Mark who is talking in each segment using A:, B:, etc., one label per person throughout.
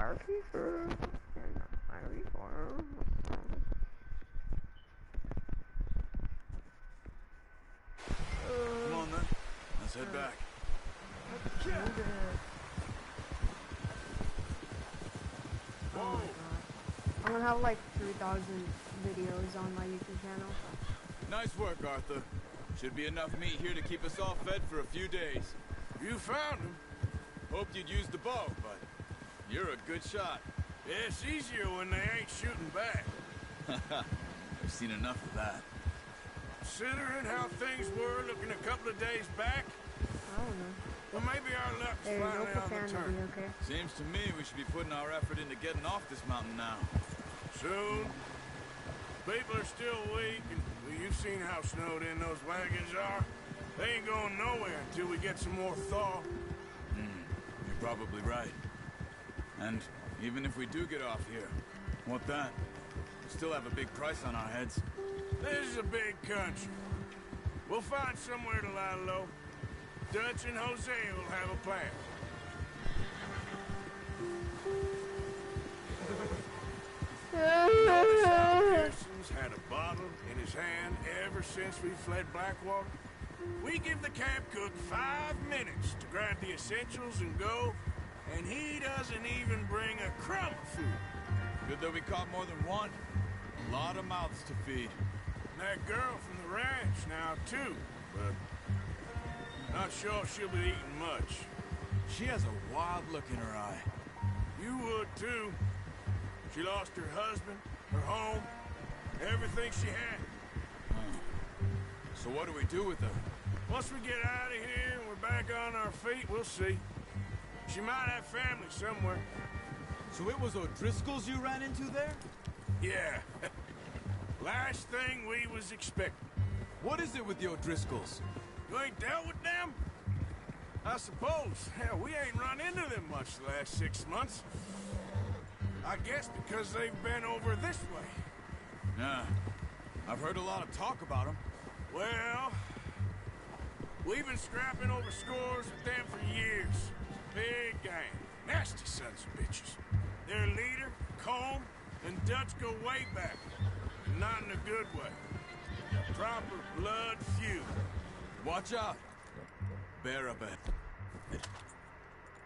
A: Come on then, let's head back.
B: Whoa. I'm gonna have like 3,000 videos on my YouTube channel.
A: Nice work, Arthur. Should be enough meat here to keep us all fed for a few days.
C: You found him.
A: Hoped you'd use the bow, but you're a good shot.
C: Yeah, it's easier when they ain't shooting back.
A: I've seen enough of that.
C: Considering how things were looking a couple of days back,
B: I don't know.
C: well, maybe our luck's
B: There's no
C: finally on the
B: profanity,
C: turn.
B: okay?
A: Seems to me we should be putting our effort into getting off this mountain now.
C: Soon. People are still weak, and well, you've seen how snowed in those wagons are. They ain't going nowhere until we get some more thaw.
A: You're probably right. And even if we do get off here, what then? We still have a big price on our heads.
C: This is a big country. We'll find somewhere to lie low. Dutch and Jose will have a plan. Notice how Pearson's had a bottle in his hand ever since we fled Blackwater? We give the camp cook 5 minutes to grab the essentials and go, and he doesn't even bring a crumb of food.
A: Good that we caught more than one. A lot of mouths to feed.
C: And that girl from the ranch now, too, but not sure she'll be eating much.
A: She has a wild look in her eye.
C: You would, too. She lost her husband, her home, everything she had.
A: So what do we do with her?
C: Once we get out of here and we're back on our feet, we'll see. She might have family somewhere.
A: So it was O'Driscoll's you ran into there?
C: Yeah. Last thing we was expecting.
A: What is it with the O'Driscolls?
C: You ain't dealt with them? I suppose. Hell, we ain't run into them much the last 6 months. I guess because they've been over this way.
A: Yeah. I've heard a lot of talk about them.
C: Well, we've been scrapping over scores with them for years. Big gang. Nasty sons of bitches. Their leader, Combe, and Dutch go way back. Not in a good way. A proper blood feud.
A: Watch out. Bear up ahead.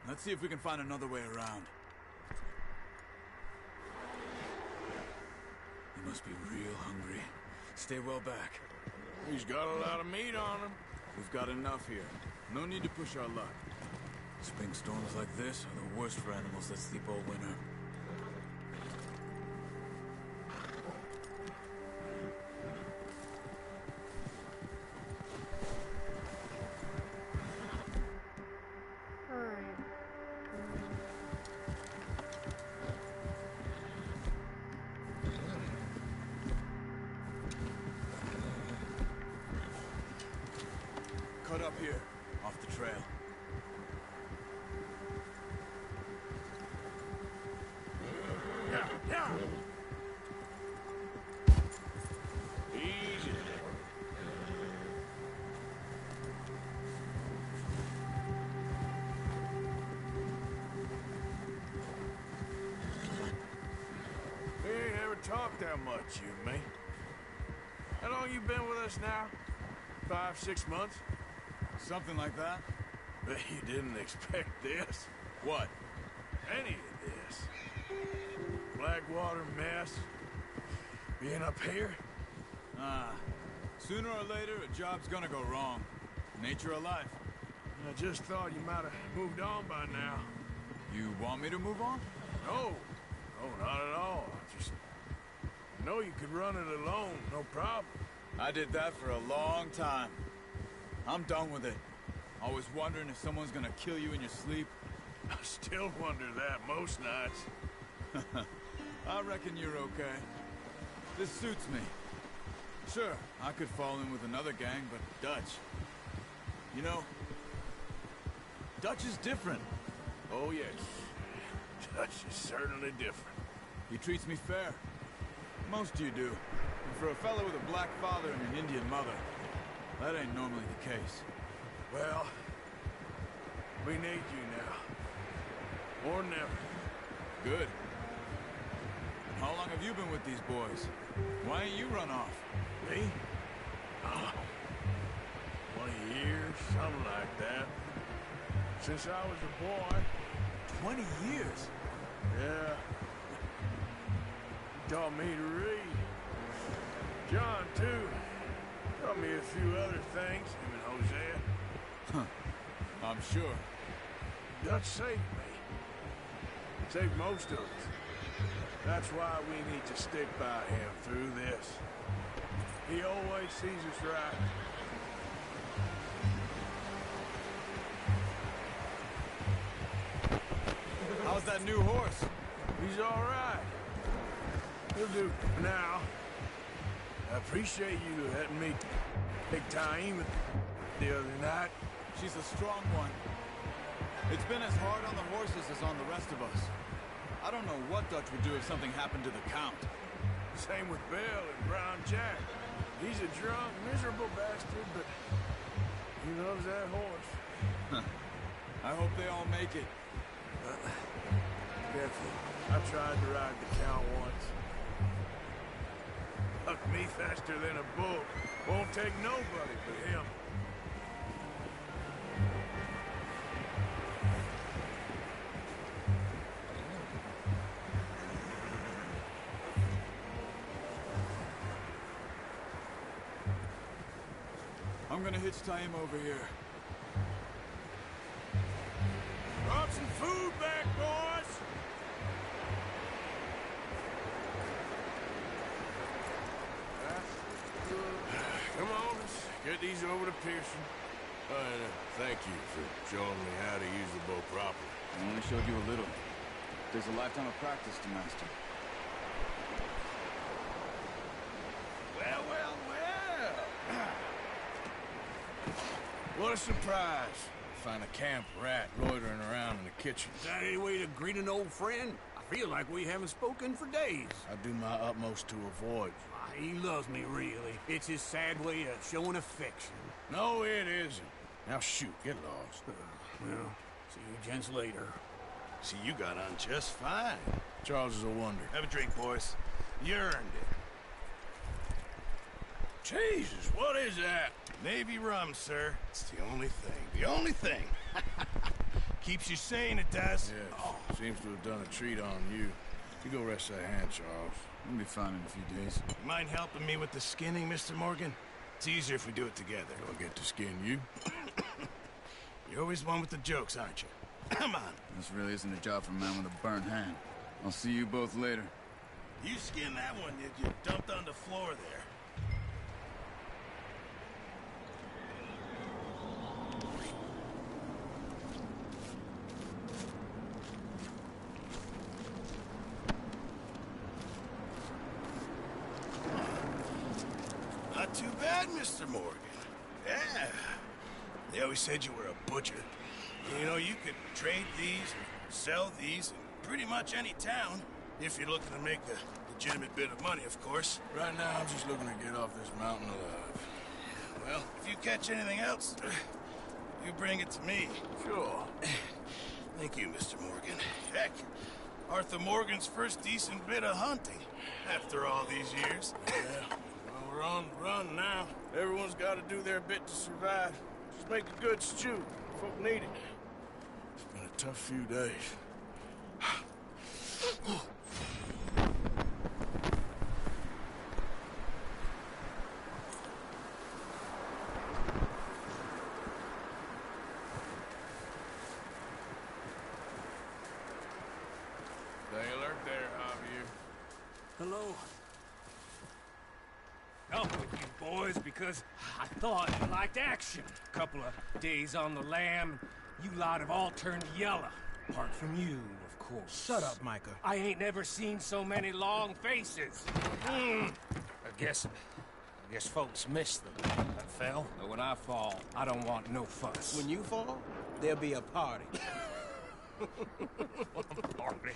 A: Let's see if we can find another way around. He must be real hungry. Stay well back.
C: He's got a lot of meat on him.
A: We've got enough here. No need to push our luck. Spring storms like this are the worst for animals that sleep all winter.
B: Alright.
A: Cut up here, off the trail.
C: Yeah. Easy. We ain't ever talked that much, you and me. How long you been with us now? 5, 6 months?
A: Something like that?
C: Bet you didn't expect this.
A: What?
C: Any of this. Blackwater mess. Being up here.
A: Sooner or later, a job's gonna go wrong. Nature of life.
C: I just thought you might have moved on by now.
A: You want me to move on?
C: No. No, not at all. I know you could run it alone, no problem.
A: I did that for a long time. I'm done with it. Always wondering if someone's gonna kill you in your sleep.
C: I still wonder that most nights.
A: I reckon you're okay. This suits me. Sure, I could fall in with another gang, but Dutch... You know, Dutch is different.
C: Oh, yes. Dutch is certainly different.
A: He treats me fair. Most you do. And for a fellow with a black father and an Indian mother, that ain't normally the case.
C: Well, we need you now. More than ever.
A: Good. How long have you been with these boys? Why ain't you run off?
C: Me? 20 years, something like that. Since I was a boy.
A: 20 years?
C: Yeah. He taught me to read. John, too. Taught me a few other things, him and Hosea.
A: Huh. I'm sure.
C: Dutch saved me. Saved most of us. That's why we need to stick by him through this. He always sees us right.
A: How's that new horse?
C: He's all right. He'll do for now. I appreciate you letting me take time the other night.
A: She's a strong one. It's been as hard on the horses as on the rest of us. I don't know what Dutch would do if something happened to the Count.
C: Same with Bill and Brown Jack. He's a drunk, miserable bastard, but he loves that horse.
A: I hope they all make it.
C: Careful. I tried to ride the Count once. Hucked me faster than a bull. Won't take nobody but him.
A: I'm gonna hitch tie him over here.
C: Brought some food back, boys! Come on, let's get these over to Pearson. Thank you for showing me how to use the bow properly.
A: I only showed you a little. There's a lifetime of practice to master.
C: Well, well, well! What a surprise. Find a camp rat loitering around in the kitchen.
D: Is that any way to greet an old friend? I feel like we haven't spoken for days.
C: I do my utmost to avoid.
D: He loves me, really. It's his sad way of showing affection.
C: No, it isn't. Now shoot, get lost.
D: Well, see you gents later.
C: See, you got on just fine. Charles is a wonder. Have a drink, boys. You earned it. Jesus, what is that? Navy rum, sir. It's the only thing. The only thing. Keeps you sane, it does. Yes. Oh. Seems to have done a treat on you. You go rest that hand, Charles.
A: We'll be fine in a few days.
C: You mind helping me with the skinning, Mr. Morgan? It's easier if we do it together. I'll get to skin you. You're always one with the jokes, aren't you? Come on.
A: This really isn't a job for a man with a burnt hand. I'll see you both later.
C: You skinned that one, did you? Dumped on the floor there. Not too bad, Mr. Morgan. Yeah. They always said you were a butcher. You know, you could trade these, sell these in pretty much any town, if you're looking to make a legitimate bit of money, of course. Right now, I'm just looking to get off this mountain alive. Well, if you catch anything else, you bring it to me. Sure. Thank you, Mr. Morgan. Heck, Arthur Morgan's first decent bit of hunting, after all these years. Yeah. Well, we're on the run now. Everyone's got to do their bit to survive. Just make a good stew. Folk need it. It's been a tough few days. Stay alert there, Javier.
D: Hello. Up with you boys because I thought you liked action. Couple of days on the lam, you lot have all turned yellow. Apart from you, of course.
E: Shut up, Micah.
D: I ain't never seen so many long faces. I guess folks miss them. I fell, but when I fall, I don't want no fuss.
E: When you fall, there'll be a party.
D: Party?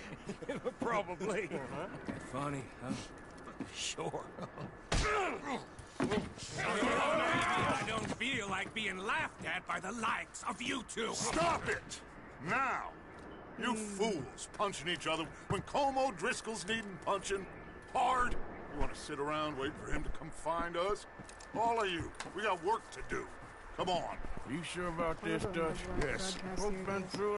D: Probably. Funny, huh? Sure. I don't feel like being laughed at by the likes of you two.
F: Stop it! Now! You fools punching each other when Como Driscoll's needing punching hard. You want to sit around waiting for him to come find us? All of you, we got work to do. Come on.
C: You sure about this,
B: Hold on,
C: Dutch?
B: the last
C: Yes.
B: broadcast
C: Both
B: here it
C: been
B: is.
C: through